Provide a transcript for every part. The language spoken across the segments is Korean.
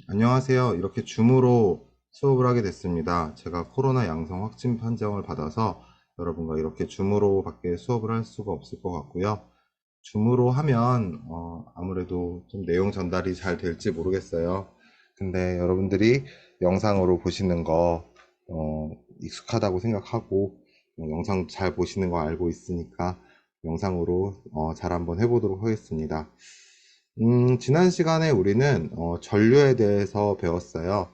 안녕하세요. 이렇게 줌으로 수업을 하게 됐습니다. 제가 코로나 양성 확진 판정을 받아서 여러분과 이렇게 줌으로 밖에 수업을 할 수가 없을 것 같고요. 줌으로 하면 아무래도 좀 내용 전달이 잘 될지 모르겠어요. 근데 여러분들이 영상으로 보시는 거 익숙하다고 생각하고 영상 잘 보시는 거 알고 있으니까 영상으로 잘 한번 해보도록 하겠습니다. 지난 시간에 우리는 전류에 대해서 배웠어요.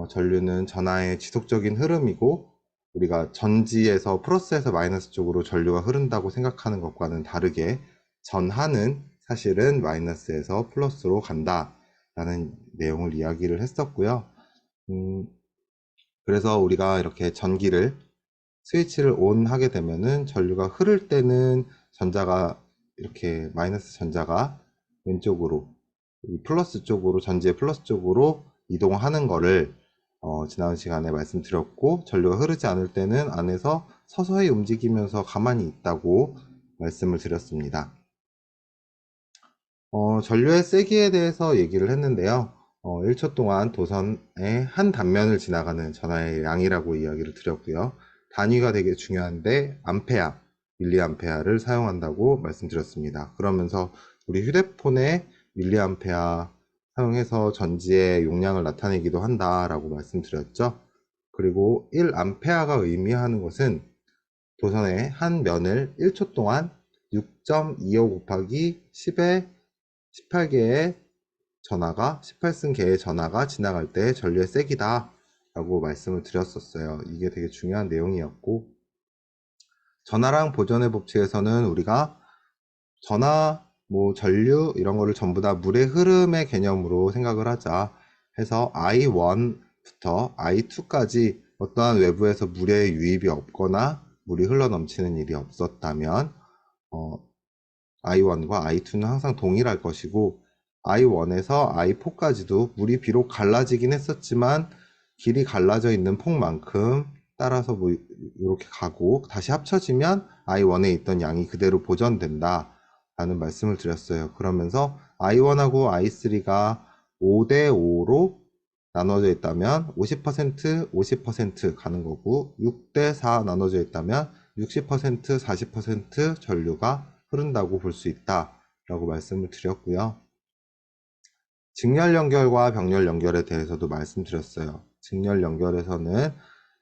전류는 전하의 지속적인 흐름이고 우리가 전지에서 플러스에서 마이너스 쪽으로 전류가 흐른다고 생각하는 것과는 다르게 전하는 사실은 마이너스에서 플러스로 간다 라는 내용을 이야기를 했었고요. 음, 그래서 우리가 이렇게 전기를 스위치를 ON 하게 되면은 전류가 흐를 때는 전자가 이렇게 마이너스 전자가 왼쪽으로 플러스 쪽으로 전지의 플러스 쪽으로 이동하는 거를 지난 시간에 말씀드렸고 전류가 흐르지 않을 때는 안에서 서서히 움직이면서 가만히 있다고 말씀을 드렸습니다. 전류의 세기에 대해서 얘기를 했는데요. 1초 동안 도선의 한 단면을 지나가는 전하의 양이라고 이야기를 드렸고요. 단위가 되게 중요한데 암페어, 밀리암페어를 사용한다고 말씀드렸습니다. 그러면서 우리 휴대폰에 밀리암페어 사용해서 전지의 용량을 나타내기도 한다라고 말씀드렸죠. 그리고 1암페어가 의미하는 것은 도선의 한 면을 1초 동안 6.25 곱하기 10의 18개의 전하가 18승 개의 전하가 지나갈 때 전류의 세기다 라고 말씀을 드렸었어요. 이게 되게 중요한 내용이었고 전하랑 보전의 법칙에서는 우리가 전하, 전류 이런 거를 전부 다 물의 흐름의 개념으로 생각을 하자 해서 I1부터 I2까지 어떠한 외부에서 물의 유입이 없거나 물이 흘러넘치는 일이 없었다면 I1과 I2는 항상 동일할 것이고 I1에서 I4까지도 물이 비록 갈라지긴 했었지만 길이 갈라져 있는 폭만큼 따라서 이렇게 가고 다시 합쳐지면 I1에 있던 양이 그대로 보존된다 라는 말씀을 드렸어요. 그러면서 I1하고 I3가 5대 5로 나눠져 있다면 50% 50% 가는 거고 6대 4 나눠져 있다면 60% 40% 전류가 흐른다고 볼 수 있다 라고 말씀을 드렸고요. 직렬 연결과 병렬 연결에 대해서도 말씀드렸어요. 직렬 연결에서는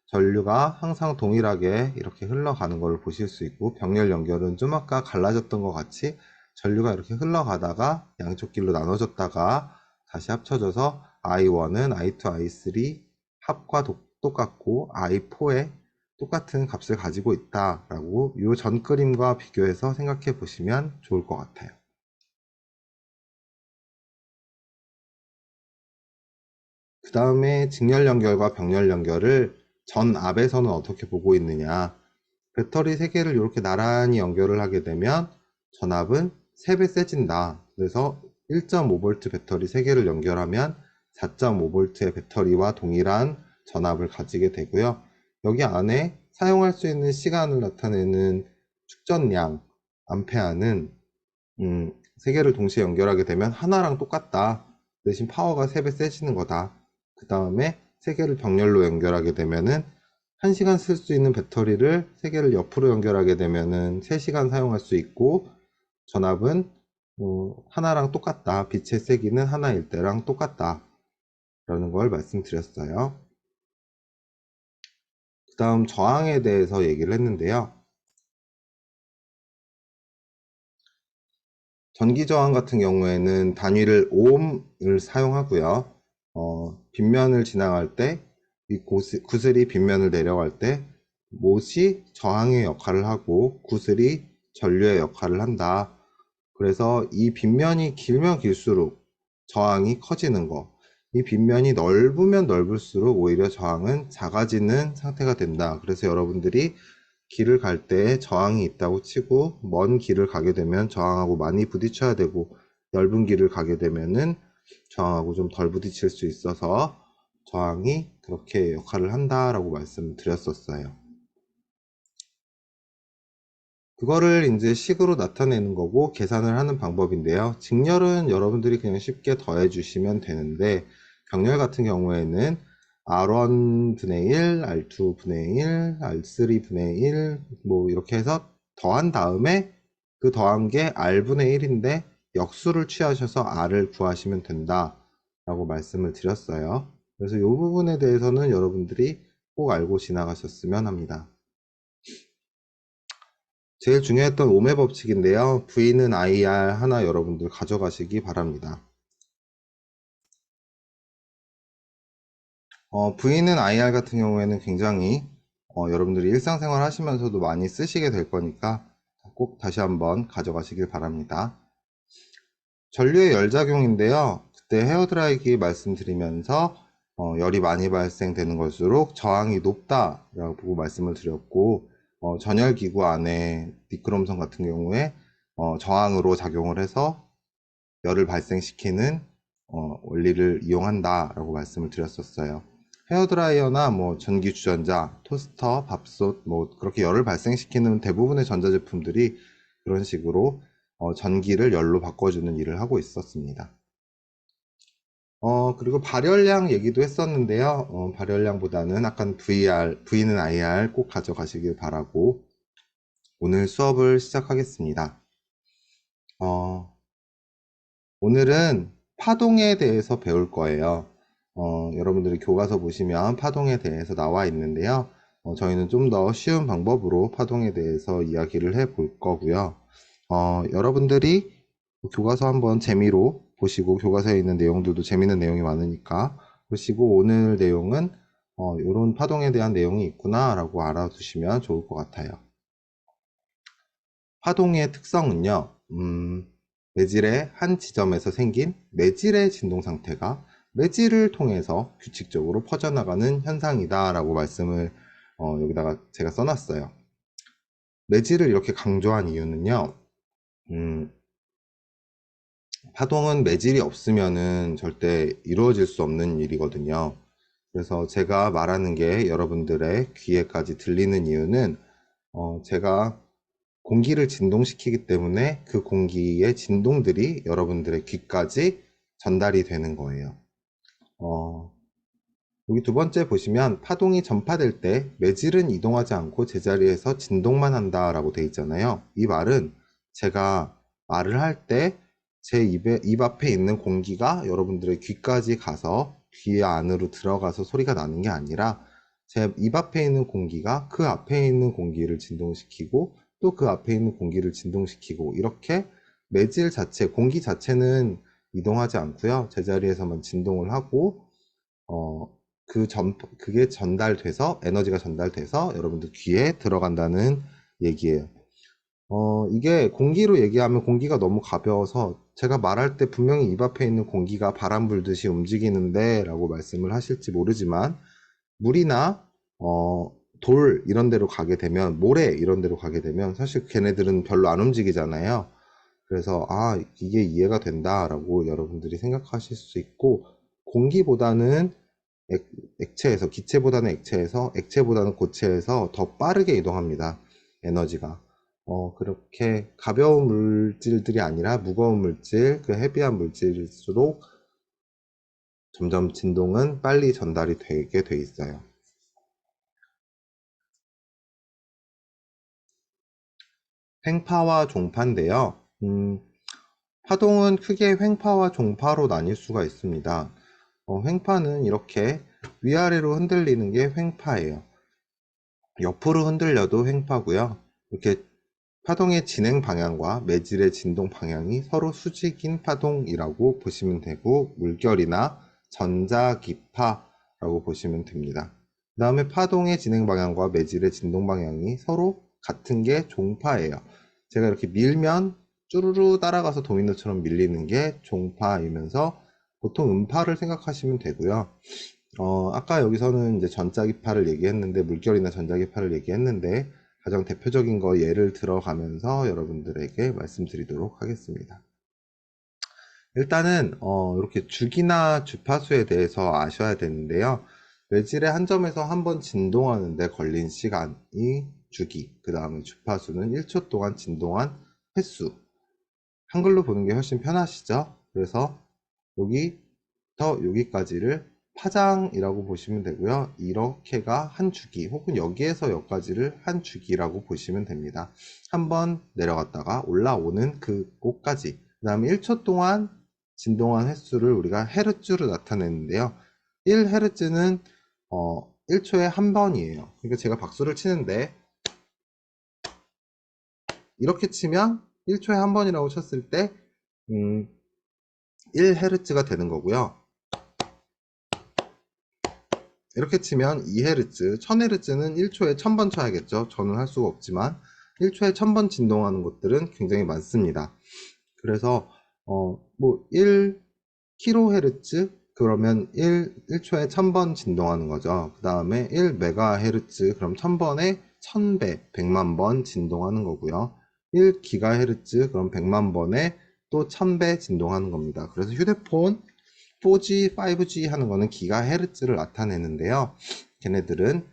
전류가 항상 동일하게 이렇게 흘러가는 걸 보실 수 있고 병렬 연결은 좀 아까 갈라졌던 것 같이 전류가 이렇게 흘러가다가 양쪽 길로 나눠졌다가 다시 합쳐져서 I1은 I2, I3 합과 똑같고 I4에 똑같은 값을 가지고 있다라고 이 전 그림과 비교해서 생각해 보시면 좋을 것 같아요. 그 다음에 직렬 연결과 병렬 연결을 전압에서는 어떻게 보고 있느냐. 배터리 3개를 이렇게 나란히 연결을 하게 되면 전압은 3배 세진다. 그래서 1.5V 배터리 3개를 연결하면 4.5V의 배터리와 동일한 전압을 가지게 되고요. 여기 안에 사용할 수 있는 시간을 나타내는 축전량, 암페어는 3개를 동시에 연결하게 되면 하나랑 똑같다. 대신 파워가 3배 세지는 거다. 그 다음에 3개를 병렬로 연결하게 되면은 1시간 쓸 수 있는 배터리를 3개를 옆으로 연결하게 되면은 3시간 사용할 수 있고 전압은 하나랑 똑같다. 빛의 세기는 하나일 때랑 똑같다. 라는 걸 말씀드렸어요. 그 다음 저항에 대해서 얘기를 했는데요. 전기 저항 같은 경우에는 단위를 ohm을 사용하고요. 빗면을 지나갈 때, 이 구슬이 빗면을 내려갈 때, 못이 저항의 역할을 하고 구슬이 전류의 역할을 한다. 그래서 이 빗면이 길면 길수록 저항이 커지는 거. 이 빗면이 넓으면 넓을수록 오히려 저항은 작아지는 상태가 된다. 그래서 여러분들이 길을 갈 때 저항이 있다고 치고 먼 길을 가게 되면 저항하고 많이 부딪혀야 되고 넓은 길을 가게 되면은 저항하고 좀 덜 부딪힐 수 있어서 저항이 그렇게 역할을 한다라고 말씀드렸었어요. 그거를 이제 식으로 나타내는 거고 계산을 하는 방법인데요. 직렬은 여러분들이 그냥 쉽게 더해 주시면 되는데 병렬 같은 경우에는 R1분의 1, R2분의 1, R3분의 1, 뭐 이렇게 해서 더한 다음에 그 더한 게 R분의 1인데 역수를 취하셔서 R을 구하시면 된다 라고 말씀을 드렸어요. 그래서 이 부분에 대해서는 여러분들이 꼭 알고 지나가셨으면 합니다. 제일 중요했던 오매 법칙인데요. V는 IR 하나 여러분들 가져가시기 바랍니다. V는 IR 같은 경우에는 굉장히 여러분들이 일상생활 하시면서도 많이 쓰시게 될 거니까 꼭 다시 한번 가져가시길 바랍니다. 전류의 열작용인데요. 그때 헤어드라이기 말씀드리면서 열이 많이 발생되는 것일수록 저항이 높다라고 말씀을 드렸고 전열기구 안에 미끄럼성 같은 경우에 저항으로 작용을 해서 열을 발생시키는 원리를 이용한다라고 말씀을 드렸었어요. 헤어드라이어나 뭐 전기 주전자, 토스터, 밥솥 뭐 그렇게 열을 발생시키는 대부분의 전자제품들이 그런 식으로 전기를 열로 바꿔주는 일을 하고 있었습니다. 그리고 발열량 얘기도 했었는데요. 발열량보다는 아까 V는 IR 꼭 가져가시길 바라고 오늘 수업을 시작하겠습니다. 오늘은 파동에 대해서 배울 거예요. 여러분들이 교과서 보시면 파동에 대해서 나와 있는데요. 저희는 좀 더 쉬운 방법으로 파동에 대해서 이야기를 해 볼 거고요. 여러분들이 교과서 한번 재미로 보시고 교과서에 있는 내용들도 재밌는 내용이 많으니까 보시고 오늘 내용은 이런 파동에 대한 내용이 있구나 라고 알아두시면 좋을 것 같아요. 파동의 특성은요, 매질의 한 지점에서 생긴 매질의 진동 상태가 매질을 통해서 규칙적으로 퍼져나가는 현상이다 라고 말씀을 여기다가 제가 써놨어요. 매질을 이렇게 강조한 이유는요, 파동은 매질이 없으면은 절대 이루어질 수 없는 일이거든요. 그래서 제가 말하는 게 여러분들의 귀에까지 들리는 이유는 제가 공기를 진동시키기 때문에 그 공기의 진동들이 여러분들의 귀까지 전달이 되는 거예요. 여기 두 번째 보시면 파동이 전파될 때 매질은 이동하지 않고 제자리에서 진동만 한다 라고 되어 있잖아요. 이 말은 제가 말을 할 때 제 입 앞에 있는 공기가 여러분들의 귀까지 가서 귀 안으로 들어가서 소리가 나는 게 아니라 제 입 앞에 있는 공기가 그 앞에 있는 공기를 진동시키고 또 그 앞에 있는 공기를 진동시키고 이렇게 매질 자체, 공기 자체는 이동하지 않고요. 제자리에서만 진동을 하고 그게 전달돼서 에너지가 전달돼서 여러분들 귀에 들어간다는 얘기예요. 이게 공기로 얘기하면 공기가 너무 가벼워서 제가 말할 때 분명히 입 앞에 있는 공기가 바람 불듯이 움직이는데 라고 말씀을 하실지 모르지만 물이나 돌 이런 데로 가게 되면 모래 이런 데로 가게 되면 사실 걔네들은 별로 안 움직이잖아요. 그래서 이게 이해가 된다라고 여러분들이 생각하실 수 있고 공기보다는 액체에서 기체보다는 액체보다는 고체에서 더 빠르게 이동합니다. 에너지가. 그렇게 가벼운 물질들이 아니라 무거운 물질, 그 헤비한 물질일수록 점점 진동은 빨리 전달이 되게 돼 있어요. 횡파와 종파인데요. 파동은 크게 횡파와 종파로 나뉠 수가 있습니다. 횡파는 이렇게 위아래로 흔들리는 게 횡파예요. 옆으로 흔들려도 횡파고요. 이렇게 파동의 진행 방향과 매질의 진동 방향이 서로 수직인 파동이라고 보시면 되고 물결이나 전자기파라고 보시면 됩니다. 그 다음에 파동의 진행 방향과 매질의 진동 방향이 서로 같은 게 종파예요. 제가 이렇게 밀면 쭈루루 따라가서 도미노처럼 밀리는 게 종파이면서 보통 음파를 생각하시면 되고요. 아까 여기서는 이제 전자기파를 얘기했는데, 물결이나 전자기파를 얘기했는데, 가장 대표적인 거 예를 들어가면서 여러분들에게 말씀드리도록 하겠습니다. 일단은, 이렇게 주기나 주파수에 대해서 아셔야 되는데요. 매질의 한 점에서 한 번 진동하는데 걸린 시간이 주기, 그 다음에 주파수는 1초 동안 진동한 횟수. 한글로 보는 게 훨씬 편하시죠? 그래서 여기 여기까지를 파장이라고 보시면 되고요. 이렇게가 한 주기, 혹은 여기에서 여기까지를 한 주기라고 보시면 됩니다. 한번 내려갔다가 올라오는 그곳까지. 그 다음에 1초 동안 진동한 횟수를 우리가 헤르츠로 나타내는데요. 1헤르츠는 1초에 한 번이에요. 그러니까 제가 박수를 치는데 이렇게 치면 1초에 한 번이라고 쳤을 때 1헤르츠가 되는 거고요. 이렇게 치면 2Hz, 1000Hz는 1초에 1000번 쳐야겠죠. 저는 할 수가 없지만 1초에 1000번 진동하는 것들은 굉장히 많습니다. 그래서 뭐 1kHz 그러면 1초에 1000번 진동하는 거죠. 그 다음에 1MHz 그럼 1000번에 1000배, 100만 번 진동하는 거고요. 1GHz 그럼 100만 번에 또 1000배 진동하는 겁니다. 그래서 휴대폰 4G, 5G 하는 거는 기가헤르츠를 나타내는데요. 걔네들은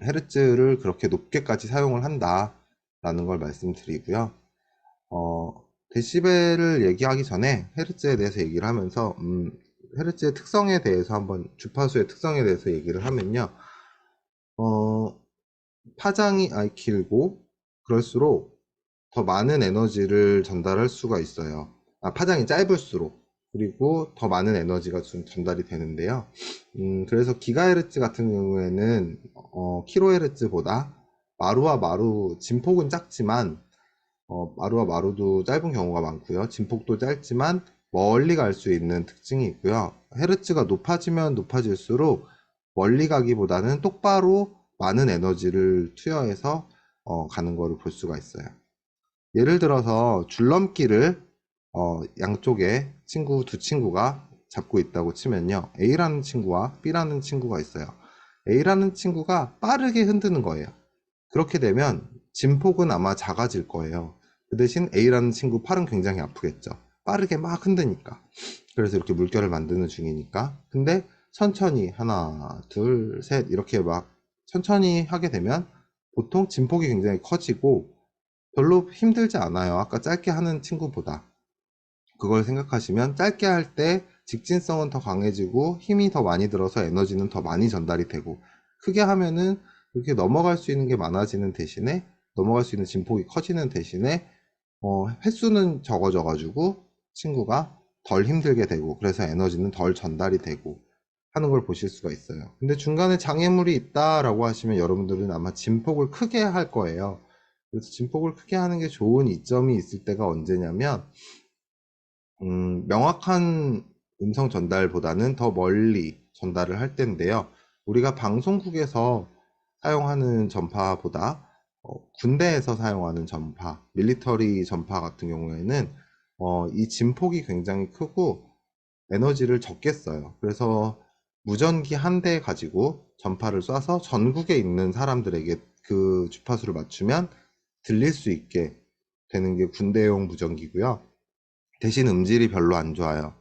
헤르츠를 그렇게 높게까지 사용을 한다라는 걸 말씀드리고요. 데시벨을 얘기하기 전에 헤르츠에 대해서 얘기를 하면서 헤르츠의 특성에 대해서 한번 주파수의 특성에 대해서 얘기를 하면요. 파장이 길고 그럴수록 더 많은 에너지를 전달할 수가 있어요. 파장이 짧을수록. 그리고 더 많은 에너지가 전달이 되는데요. 그래서 기가헤르츠 같은 경우에는 킬로헤르츠보다 마루와 마루 진폭은 작지만 마루와 마루도 짧은 경우가 많고요. 진폭도 짧지만 멀리 갈 수 있는 특징이 있고요. 헤르츠가 높아지면 높아질수록 멀리 가기보다는 똑바로 많은 에너지를 투여해서 가는 거를 볼 수가 있어요. 예를 들어서 줄넘기를 양쪽에 두 친구가 잡고 있다고 치면요. A라는 친구와 B라는 친구가 있어요. A라는 친구가 빠르게 흔드는 거예요. 그렇게 되면 진폭은 아마 작아질 거예요. 그 대신 A라는 친구 팔은 굉장히 아프겠죠. 빠르게 막 흔드니까. 그래서 이렇게 물결을 만드는 중이니까. 근데 천천히 하나, 둘, 셋 이렇게 막 천천히 하게 되면 보통 진폭이 굉장히 커지고 별로 힘들지 않아요. 아까 짧게 하는 친구보다. 그걸 생각하시면 짧게 할 때 직진성은 더 강해지고 힘이 더 많이 들어서 에너지는 더 많이 전달이 되고, 크게 하면은 이렇게 넘어갈 수 있는 게 많아지는 대신에, 넘어갈 수 있는 진폭이 커지는 대신에 횟수는 적어져 가지고 친구가 덜 힘들게 되고, 그래서 에너지는 덜 전달이 되고 하는 걸 보실 수가 있어요. 근데 중간에 장애물이 있다라고 하시면 여러분들은 아마 진폭을 크게 할 거예요. 그래서 진폭을 크게 하는 게 좋은 이점이 있을 때가 언제냐면 명확한 음성 전달보다는 더 멀리 전달을 할 때인데요. 우리가 방송국에서 사용하는 전파보다 군대에서 사용하는 전파, 밀리터리 전파 같은 경우에는 이 진폭이 굉장히 크고 에너지를 적게 써요. 그래서 무전기 한 대 가지고 전파를 쏴서 전국에 있는 사람들에게 그 주파수를 맞추면 들릴 수 있게 되는 게 군대용 무전기고요. 대신 음질이 별로 안 좋아요.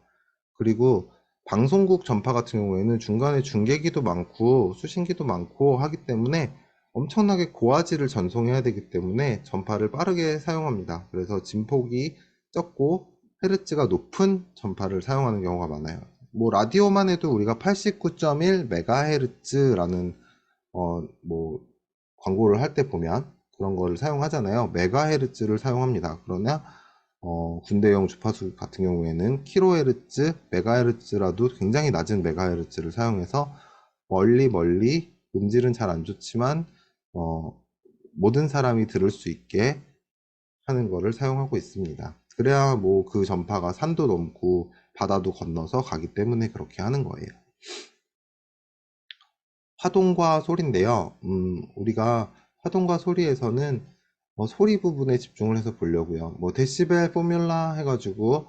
그리고 방송국 전파 같은 경우에는 중간에 중계기도 많고 수신기도 많고 하기 때문에 엄청나게 고화질을 전송해야 되기 때문에 전파를 빠르게 사용합니다. 그래서 진폭이 적고 헤르츠가 높은 전파를 사용하는 경우가 많아요. 뭐 라디오만 해도 우리가 89.1MHz라는 뭐 광고를 할 때 보면 그런 거를 사용하잖아요. 메가헤르츠를 사용합니다. 그러나 군대용 주파수 같은 경우에는 킬로헤르츠, 메가헤르츠라도 굉장히 낮은 메가헤르츠를 사용해서 멀리 음질은 잘 안 좋지만 모든 사람이 들을 수 있게 하는 거를 사용하고 있습니다. 그래야 뭐 그 전파가 산도 넘고 바다도 건너서 가기 때문에 그렇게 하는 거예요. 화동과 소리인데요. 우리가 화동과 소리에서는 소리 부분에 집중을 해서 보려고요. 뭐 데시벨 포뮬라 해가지고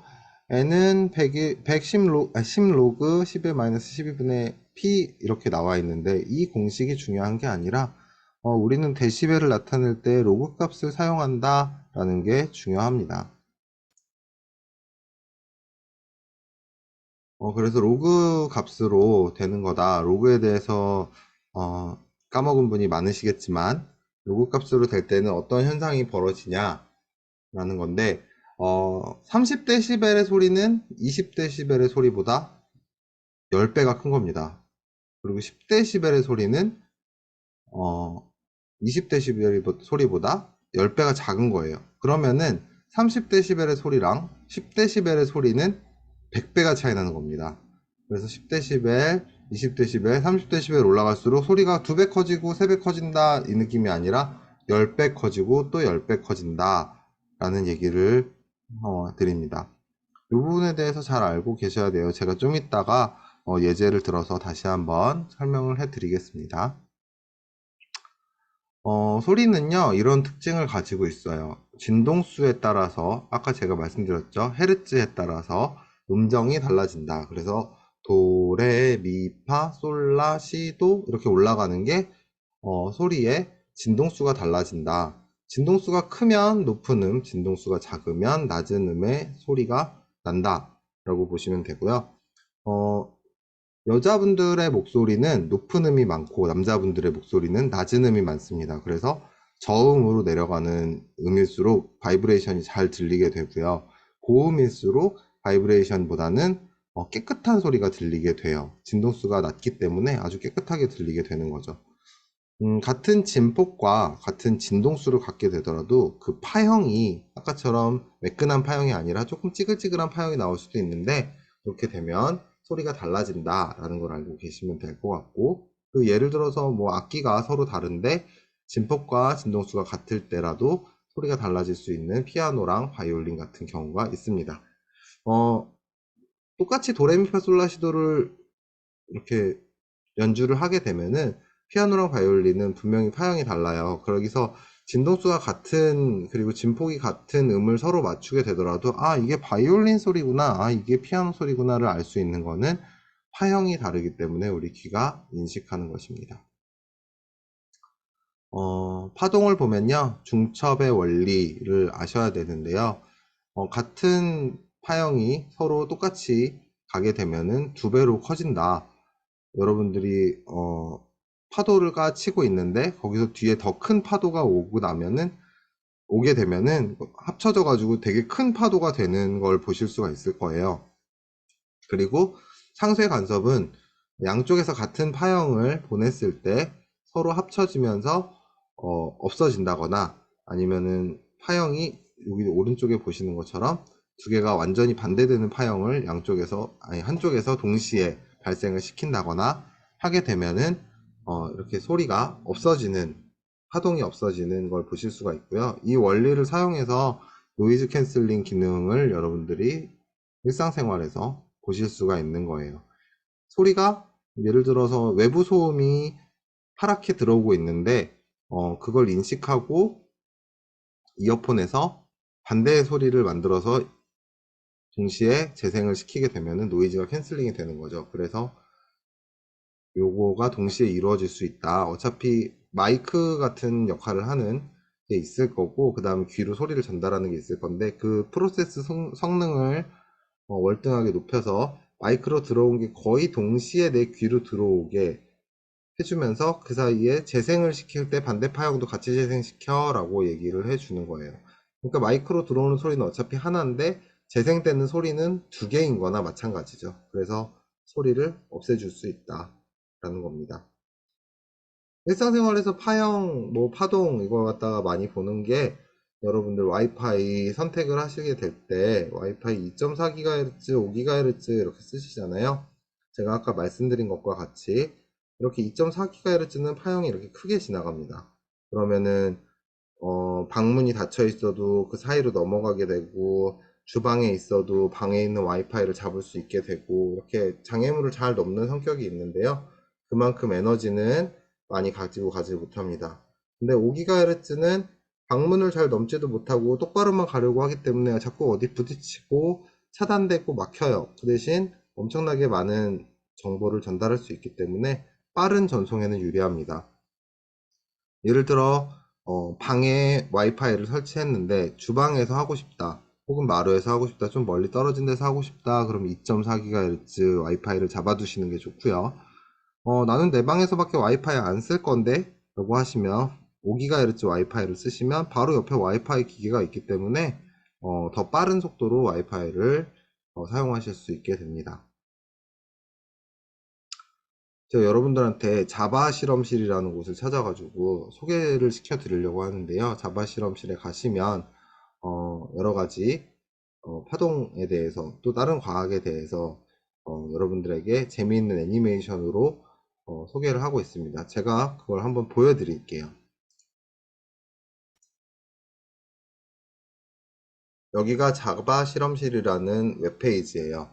n은 10 로그 10의 마이너스 12분의 p 이렇게 나와 있는데 이 공식이 중요한 게 아니라 우리는 데시벨을 나타낼 때 로그 값을 사용한다 라는 게 중요합니다. 그래서 로그 값으로 되는 거다. 로그에 대해서 까먹은 분이 많으시겠지만 로그 값으로 될 때는 어떤 현상이 벌어지냐라는 건데 30데시벨의 소리는 20데시벨의 소리보다 10배가 큰 겁니다. 그리고 10데시벨의 소리는 20데시벨의 소리보다 10배가 작은 거예요. 그러면은 30데시벨의 소리랑 10데시벨의 소리는 100배가 차이 나는 겁니다. 그래서 10데시벨, 20데시벨, 30데시벨 올라갈수록 소리가 2배 커지고 3배 커진다 이 느낌이 아니라 10배 커지고 또 10배 커진다 라는 얘기를 드립니다. 이 부분에 대해서 잘 알고 계셔야 돼요. 제가 좀 이따가 예제를 들어서 다시 한번 설명을 해 드리겠습니다. 소리는요, 이런 특징을 가지고 있어요. 진동수에 따라서, 아까 제가 말씀드렸죠. 헤르츠에 따라서 음정이 달라진다. 그래서 도, 레, 미, 파, 솔, 라, 시, 도 이렇게 올라가는 게 소리의 진동수가 달라진다. 진동수가 크면 높은 진동수가 작으면 낮은 음의 소리가 난다. 라고 보시면 되고요. 어, 여자분들의 목소리는 높은 음이 많고 남자분들의 목소리는 낮은 음이 많습니다. 그래서 저음으로 내려가는 음일수록 바이브레이션이 잘 들리게 되고요. 고음일수록 바이브레이션보다는 깨끗한 소리가 들리게 돼요. 진동수가 낮기 때문에 아주 깨끗하게 들리게 되는 거죠. 같은 진폭과 같은 진동수를 갖게 되더라도 그 파형이 아까처럼 매끈한 파형이 아니라 조금 찌글찌글한 파형이 나올 수도 있는데 그렇게 되면 소리가 달라진다 라는 걸 알고 계시면 될 것 같고 그 예를 들어서 뭐 악기가 서로 다른데 진폭과 진동수가 같을 때라도 소리가 달라질 수 있는 피아노랑 바이올린 같은 경우가 있습니다. 어, 똑같이 도레미파솔라시도를 이렇게 연주를 하게 되면은 피아노랑 바이올린은 분명히 파형이 달라요. 거기서 진동수가 같은 그리고 진폭이 같은 음을 서로 맞추게 되더라도 아 이게 바이올린 소리구나 아 이게 피아노 소리구나를 알 수 있는 거는 파형이 다르기 때문에 우리 귀가 인식하는 것입니다. 파동을 보면요 중첩의 원리를 아셔야 되는데요. 같은 파형이 서로 똑같이 가게 되면은 2배로 커진다. 여러분들이 파도가 치고 있는데 거기서 뒤에 더 큰 파도가 오게 되면은 합쳐져 가지고 되게 큰 파도가 되는 걸 보실 수가 있을 거예요. 그리고 상쇄 간섭은 양쪽에서 같은 파형을 보냈을 때 서로 합쳐지면서 없어진다거나 아니면은 파형이 여기 오른쪽에 보시는 것처럼 두 개가 완전히 반대되는 파형을 양쪽에서 아니 한쪽에서 동시에 발생을 시킨다거나 하게 되면은 이렇게 소리가 없어지는 파동이 없어지는 걸 보실 수가 있고요. 이 원리를 사용해서 노이즈 캔슬링 기능을 여러분들이 일상생활에서 보실 수가 있는 거예요. 소리가 예를 들어서 외부 소음이 파랗게 들어오고 있는데 그걸 인식하고 이어폰에서 반대의 소리를 만들어서 동시에 재생을 시키게 되면 노이즈가 캔슬링이 되는 거죠. 그래서 요거가 동시에 이루어질 수 있다. 어차피 마이크 같은 역할을 하는 게 있을 거고 그 다음에 귀로 소리를 전달하는 게 있을 건데 그 프로세스 성능을 월등하게 높여서 마이크로 들어온 게 거의 동시에 내 귀로 들어오게 해주면서 그 사이에 재생을 시킬 때 반대 파형도 같이 재생시켜 라고 얘기를 해주는 거예요. 그러니까 마이크로 들어오는 소리는 어차피 하나인데 재생되는 소리는 2개인 거나 마찬가지죠. 그래서 소리를 없애줄 수 있다 라는 겁니다. 일상생활에서 파형, 뭐 파동 이걸 갖다가 많이 보는 게 여러분들 와이파이 선택을 하시게 될 때 와이파이 2.4GHz, 5GHz 이렇게 쓰시잖아요. 제가 아까 말씀드린 것과 같이 이렇게 2.4GHz는 파형이 이렇게 크게 지나갑니다. 그러면은 방문이 닫혀 있어도 그 사이로 넘어가게 되고 주방에 있어도 방에 있는 와이파이를 잡을 수 있게 되고 이렇게 장애물을 잘 넘는 성격이 있는데요. 그만큼 에너지는 많이 가지고 가지 못합니다. 근데 5GHz는 방문을 잘 넘지도 못하고 똑바로만 가려고 하기 때문에 자꾸 어디 부딪히고 차단되고 막혀요. 그 대신 엄청나게 많은 정보를 전달할 수 있기 때문에 빠른 전송에는 유리합니다. 예를 들어 방에 와이파이를 설치했는데 주방에서 하고 싶다 혹은 마루에서 하고 싶다 좀 멀리 떨어진 데서 하고 싶다 그럼 2.4GHz 와이파이를 잡아두시는 게 좋고요. 나는 내 방에서밖에 와이파이 안 쓸 건데 라고 하시면 5GHz 와이파이를 쓰시면 바로 옆에 와이파이 기계가 있기 때문에 더 빠른 속도로 와이파이를 사용하실 수 있게 됩니다. 제가 여러분들한테 자바 실험실이라는 곳을 찾아가지고 소개를 시켜 드리려고 하는데요. 자바 실험실에 가시면 여러 가지 파동에 대해서 또 다른 과학에 대해서 여러분들에게 재미있는 애니메이션으로 소개를 하고 있습니다. 제가 그걸 한번 보여드릴게요. 여기가 자바 실험실이라는 웹페이지예요.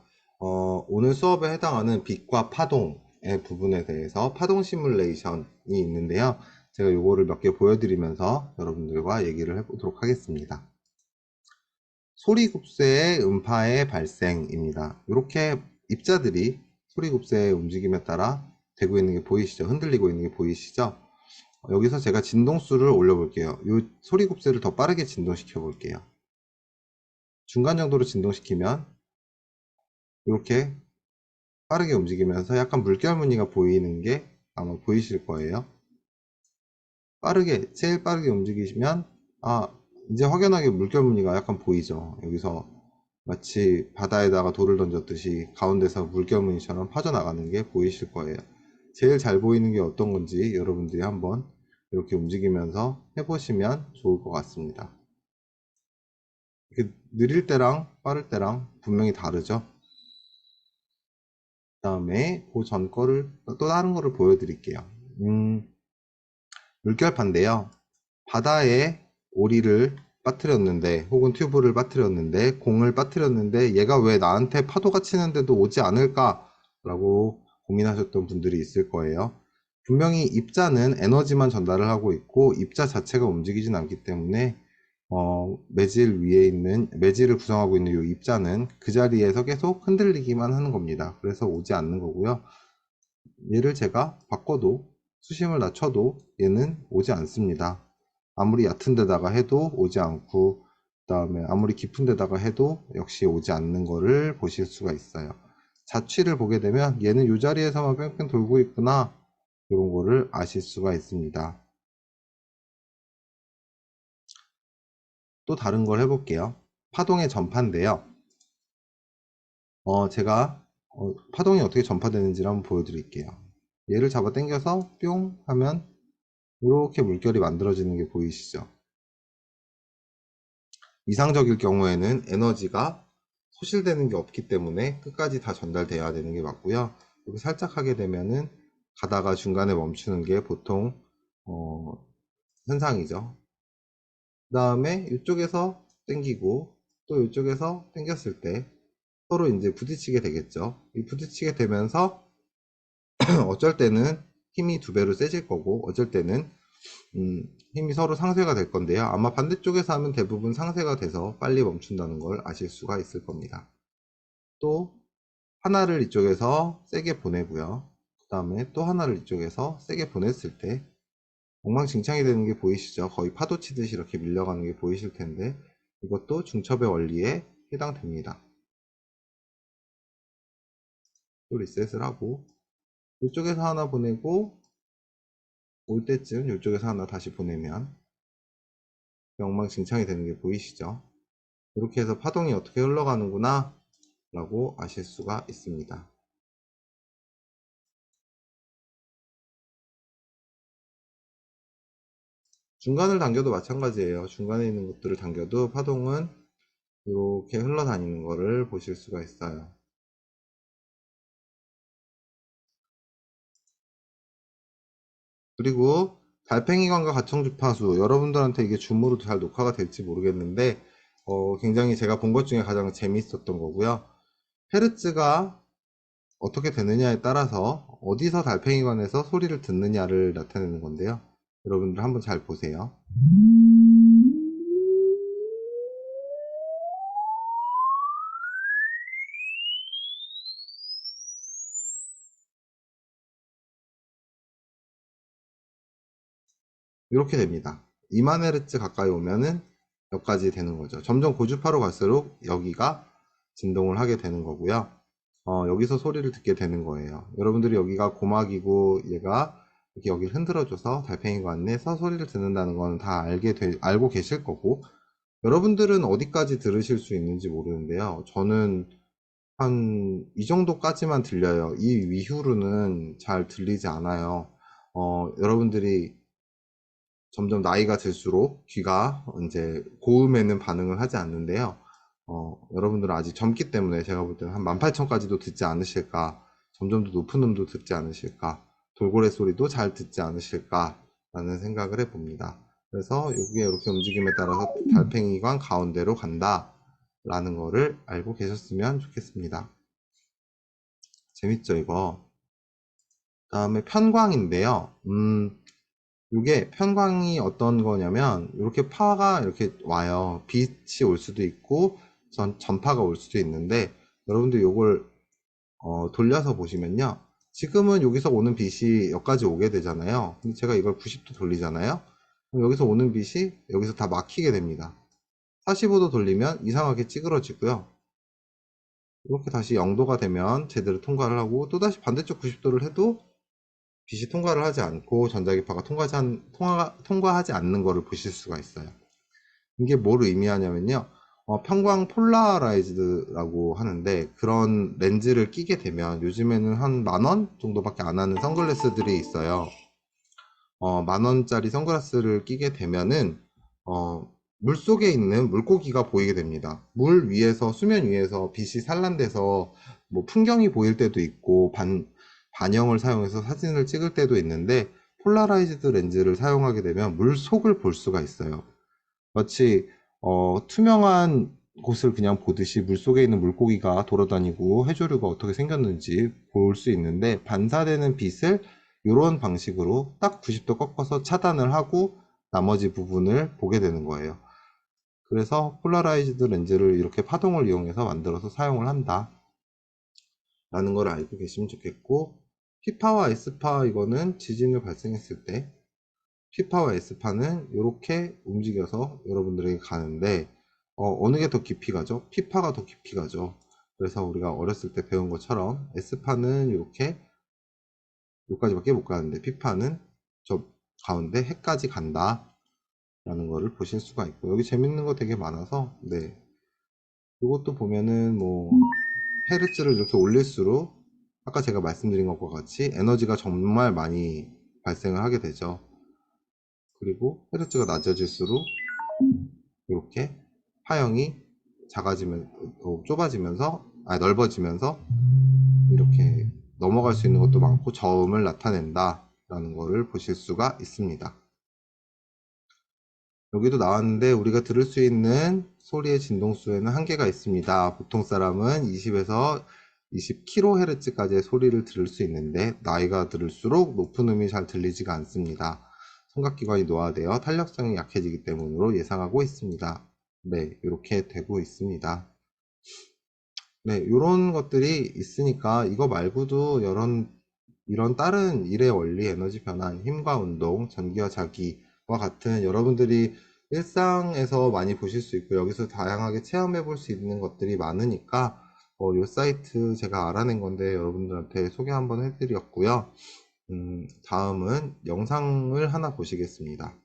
오늘 수업에 해당하는 빛과 파동의 부분에 대해서 파동 시뮬레이션이 있는데요. 제가 요거를 몇 개 보여드리면서 여러분들과 얘기를 해보도록 하겠습니다. 소리급쇠의 음파의 발생입니다. 이렇게 입자들이 소리급쇠의 움직임에 따라 되고 있는 게 보이시죠? 흔들리고 있는 게 보이시죠? 여기서 제가 진동수를 올려볼게요. 이 소리급쇠를 더 빠르게 진동시켜 볼게요. 중간 정도로 진동시키면 이렇게 빠르게 움직이면서 약간 물결 무늬가 보이는 게 아마 보이실 거예요. 제일 빠르게 움직이시면 이제 확연하게 물결 무늬가 약간 보이죠. 여기서 마치 바다에다가 돌을 던졌듯이 가운데서 물결 무늬처럼 빠져나가는 게 보이실 거예요. 제일 잘 보이는 게 어떤 건지 여러분들이 한번 이렇게 움직이면서 해보시면 좋을 것 같습니다. 이렇게 느릴 때랑 빠를 때랑 분명히 다르죠. 그 다음에 그 전 거를 또 다른 거를 보여드릴게요. 물결파인데요. 바다에 오리를 빠뜨렸는데 혹은 튜브를 빠뜨렸는데 공을 빠뜨렸는데 얘가 왜 나한테 파도가 치는데도 오지 않을까 라고 고민하셨던 분들이 있을 거예요. 분명히 입자는 에너지만 전달을 하고 있고 입자 자체가 움직이진 않기 때문에 매질 위에 있는 매질을 구성하고 있는 이 입자는 그 자리에서 계속 흔들리기만 하는 겁니다. 그래서 오지 않는 거고요. 얘를 제가 바꿔도 수심을 낮춰도 얘는 오지 않습니다. 아무리 얕은 데다가 해도 오지 않고 그 다음에 아무리 깊은 데다가 해도 역시 오지 않는 거를 보실 수가 있어요. 자취를 보게 되면 얘는 이 자리에서만 뺑뺑 돌고 있구나 이런 거를 아실 수가 있습니다. 또 다른 걸 해볼게요. 파동의 전파인데요. 제가 파동이 어떻게 전파되는지를 한번 보여드릴게요. 얘를 잡아 당겨서 뿅 하면 이렇게 물결이 만들어지는 게 보이시죠? 이상적일 경우에는 에너지가 소실되는 게 없기 때문에 끝까지 다 전달돼야 되는 게 맞고요. 이렇게 살짝 하게 되면은 가다가 중간에 멈추는 게 보통 현상이죠. 그 다음에 이쪽에서 당기고 또 이쪽에서 당겼을 때 서로 이제 부딪히게 되겠죠. 이 부딪히게 되면서 어쩔 때는 힘이 두 배로 세질 거고 어쩔 때는 힘이 서로 상쇄가 될 건데요. 아마 반대쪽에서 하면 대부분 상쇄가 돼서 빨리 멈춘다는 걸 아실 수가 있을 겁니다. 또 하나를 이쪽에서 세게 보내고요. 그 다음에 또 하나를 이쪽에서 세게 보냈을 때 엉망진창이 되는 게 보이시죠? 거의 파도 치듯이 이렇게 밀려가는 게 보이실 텐데 이것도 중첩의 원리에 해당됩니다. 또 리셋을 하고 이쪽에서 하나 보내고 올 때쯤 이쪽에서 하나 다시 보내면 엉망진창이 되는 게 보이시죠? 이렇게 해서 파동이 어떻게 흘러가는구나 라고 아실 수가 있습니다. 중간을 당겨도 마찬가지예요. 중간에 있는 것들을 당겨도 파동은 이렇게 흘러다니는 것을 보실 수가 있어요. 그리고 달팽이관과 가청주파수 여러분들한테 이게 줌으로 잘 녹화가 될지 모르겠는데 굉장히 제가 본 것 중에 가장 재미있었던 거고요. 헤르츠가 어떻게 되느냐에 따라서 어디서 달팽이관에서 소리를 듣느냐를 나타내는 건데요. 여러분들 한번 잘 보세요. 이렇게 됩니다. 2만 Hz 가까이 오면은 여기까지 되는 거죠. 점점 고주파로 갈수록 여기가 진동을 하게 되는 거고요. 여기서 소리를 듣게 되는 거예요. 여러분들이 여기가 고막이고 얘가 이렇게 여기를 흔들어줘서 달팽이관에서 소리를 듣는다는 건 다 알고 계실 거고 여러분들은 어디까지 들으실 수 있는지 모르는데요. 저는 한 이 정도까지만 들려요. 이 이후로는 잘 들리지 않아요. 여러분들이 점점 나이가 들수록 귀가 이제 고음에는 반응을 하지 않는데요. 여러분들은 아직 젊기 때문에 제가 볼 때는 한 18,000까지도 듣지 않으실까, 점점 더 높은 음도 듣지 않으실까, 돌고래 소리도 잘 듣지 않으실까라는 생각을 해봅니다. 그래서 이게 이렇게 움직임에 따라서 달팽이관 가운데로 간다라는 거를 알고 계셨으면 좋겠습니다. 재밌죠, 이거? 다음에 편광인데요. 이게 편광이 어떤 거냐면 이렇게 파가 이렇게 와요. 빛이 올 수도 있고 전파가 올 수도 있는데 여러분들 이걸 돌려서 보시면요. 지금은 여기서 오는 빛이 여기까지 오게 되잖아요. 근데 제가 이걸 90도 돌리잖아요. 그럼 여기서 오는 빛이 여기서 다 막히게 됩니다. 45도 돌리면 이상하게 찌그러지고요. 이렇게 다시 0도가 되면 제대로 통과를 하고 또다시 반대쪽 90도를 해도 빛이 통과를 하지 않고 전자기파가 통과하지 않는 것을 보실 수가 있어요. 이게 뭘 의미하냐면요. 편광 폴라라이즈드라고 하는데 그런 렌즈를 끼게 되면 요즘에는 한 10,000원 정도밖에 안 하는 선글라스들이 있어요. 10,000원짜리 선글라스를 끼게 되면은 물 속에 있는 물고기가 보이게 됩니다. 물 위에서 수면 위에서 빛이 산란돼서 뭐 풍경이 보일 때도 있고 반영을 사용해서 사진을 찍을 때도 있는데 폴라라이즈드 렌즈를 사용하게 되면 물 속을 볼 수가 있어요. 마치 투명한 곳을 그냥 보듯이 물 속에 있는 물고기가 돌아다니고 해조류가 어떻게 생겼는지 볼 수 있는데 반사되는 빛을 이런 방식으로 딱 90도 꺾어서 차단을 하고 나머지 부분을 보게 되는 거예요. 그래서 폴라라이즈드 렌즈를 이렇게 파동을 이용해서 만들어서 사용을 한다 라는 걸 알고 계시면 좋겠고, P파와 S파 이거는 지진을 발생했을 때 P파와 S파는 이렇게 움직여서 여러분들에게 가는데 어느 게 더 깊이 가죠? P파가 더 깊이 가죠. 그래서 우리가 어렸을 때 배운 것처럼 S파는 이렇게 여기까지밖에 못 가는데 P파는 저 가운데 해까지 간다 라는 거를 보실 수가 있고, 여기 재밌는 거 되게 많아서 네, 이것도 보면은 뭐 헤르츠를 이렇게 올릴수록 아까 제가 말씀드린 것과 같이 에너지가 정말 많이 발생을 하게 되죠. 그리고 헤르츠가 낮아질수록 이렇게 파형이 넓어지면서 이렇게 넘어갈 수 있는 것도 많고 저음을 나타낸다 라는 거를 보실 수가 있습니다. 여기도 나왔는데 우리가 들을 수 있는 소리의 진동수에는 한계가 있습니다. 보통 사람은 20에서 20kHz까지의 소리를 들을 수 있는데 나이가 들을수록 높은 음이 잘 들리지가 않습니다. 청각기관이 노화되어 탄력성이 약해지기 때문으로 예상하고 있습니다. 네, 이렇게 되고 있습니다. 네, 이런 것들이 있으니까 이거 말고도 이런 다른 일의 원리, 에너지 변환, 힘과 운동, 전기와 자기와 같은 여러분들이 일상에서 많이 보실 수 있고 여기서 다양하게 체험해 볼 수 있는 것들이 많으니까 이 사이트 제가 알아낸 건데 여러분들한테 소개 한번 해드렸고요. 다음은 영상을 하나 보시겠습니다.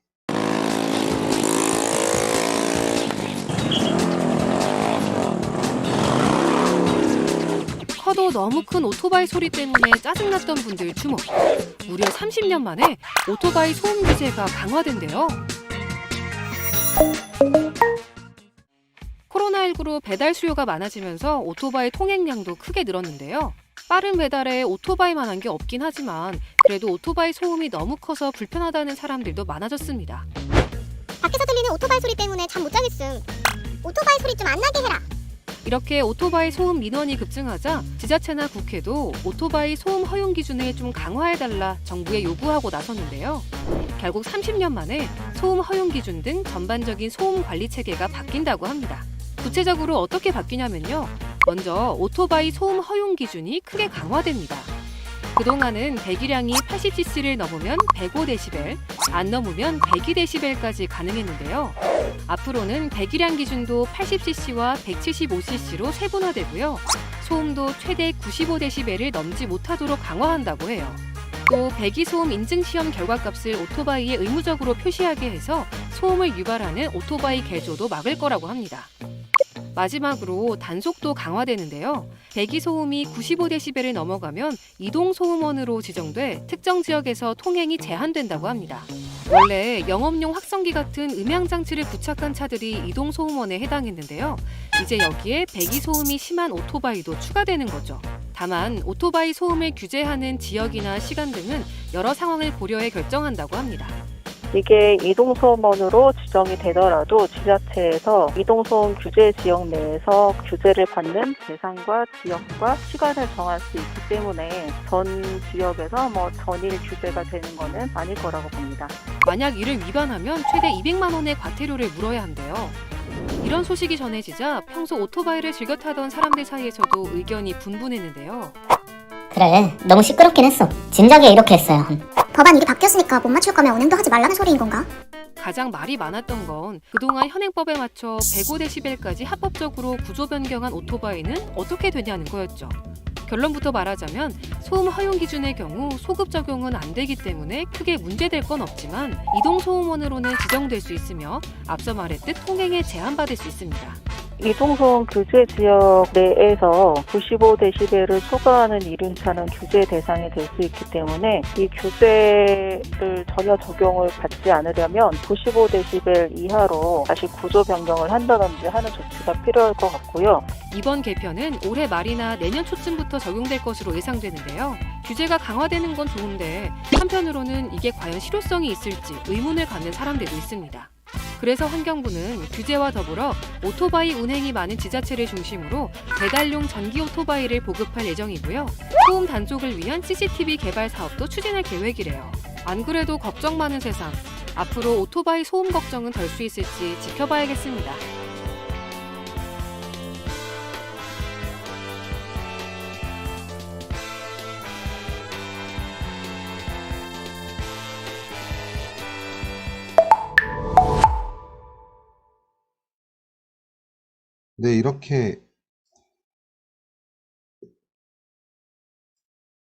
커도 너무 큰 오토바이 소리 때문에 짜증났던 분들 주목! 무려 30년 만에 오토바이 소음 규제가 강화된대요. 코로나19로 배달 수요가 많아지면서 오토바이 통행량도 크게 늘었는데요. 빠른 배달에 오토바이만한 게 없긴 하지만 그래도 오토바이 소음이 너무 커서 불편하다는 사람들도 많아졌습니다. 밖에서 들리는 오토바이 소리 때문에 잠 못 자겠음. 오토바이 소리 좀 안 나게 해라. 이렇게 오토바이 소음 민원이 급증하자 지자체나 국회도 오토바이 소음 허용 기준을 좀 강화해달라 정부에 요구하고 나섰는데요. 결국 30년 만에 소음 허용 기준 등 전반적인 소음 관리 체계가 바뀐다고 합니다. 구체적으로 어떻게 바뀌냐면요. 먼저 오토바이 소음 허용 기준이 크게 강화됩니다. 그동안은 배기량이 80cc를 넘으면 105dB, 안 넘으면 102dB까지 가능했는데요. 앞으로는 배기량 기준도 80cc와 175cc로 세분화되고요. 소음도 최대 95dB를 넘지 못하도록 강화한다고 해요. 또 배기소음 인증시험 결과값을 오토바이에 의무적으로 표시하게 해서 소음을 유발하는 오토바이 개조도 막을 거라고 합니다. 마지막으로 단속도 강화되는데요. 배기소음이 95dB를 넘어가면 이동소음원으로 지정돼 특정 지역에서 통행이 제한된다고 합니다. 원래 영업용 확성기 같은 음향장치를 부착한 차들이 이동소음원에 해당했는데요. 이제 여기에 배기소음이 심한 오토바이도 추가되는 거죠. 다만 오토바이 소음을 규제하는 지역이나 시간 등은 여러 상황을 고려해 결정한다고 합니다. 이게 이동소음원으로 지정이 되더라도 지자체에서 이동소음 규제 지역 내에서 규제를 받는 대상과 지역과 시간을 정할 수 있기 때문에 전 지역에서 전일 규제가 되는 것은 아닐 거라고 봅니다. 만약 이를 위반하면 최대 200만 원의 과태료를 물어야 한대요. 이런 소식이 전해지자 평소 오토바이를 즐겨 타던 사람들 사이에서도 의견이 분분했는데요. 그래, 너무 시끄럽긴 했어. 진작에 이렇게 했어야 함. 법안 이게 바뀌었으니까 못 맞출 거면 운행도 하지 말라는 소리인 건가? 가장 말이 많았던 건 그동안 현행법에 맞춰 105dB까지 합법적으로 구조 변경한 오토바이는 어떻게 되냐는 거였죠. 결론부터 말하자면 소음 허용 기준의 경우 소급 적용은 안 되기 때문에 크게 문제될 건 없지만 이동소음원으로는 지정될 수 있으며 앞서 말했듯 통행에 제한받을 수 있습니다. 이동소음 규제 지역 내에서 95dB를 초과하는 이륜차는 규제 대상이 될 수 있기 때문에 이 규제를 전혀 적용을 받지 않으려면 95dB 이하로 다시 구조 변경을 한다든지 하는 조치가 필요할 것 같고요. 이번 개편은 올해 말이나 내년 초쯤부터 적용될 것으로 예상되는데요. 규제가 강화되는 건 좋은데 한편으로는 이게 과연 실효성이 있을지 의문을 갖는 사람들도 있습니다. 그래서 환경부는 규제와 더불어 오토바이 운행이 많은 지자체를 중심으로 배달용 전기 오토바이를 보급할 예정이고요. 소음 단속을 위한 CCTV 개발 사업도 추진할 계획이래요. 안 그래도 걱정 많은 세상, 앞으로 오토바이 소음 걱정은 덜 수 있을지 지켜봐야겠습니다. 네, 이렇게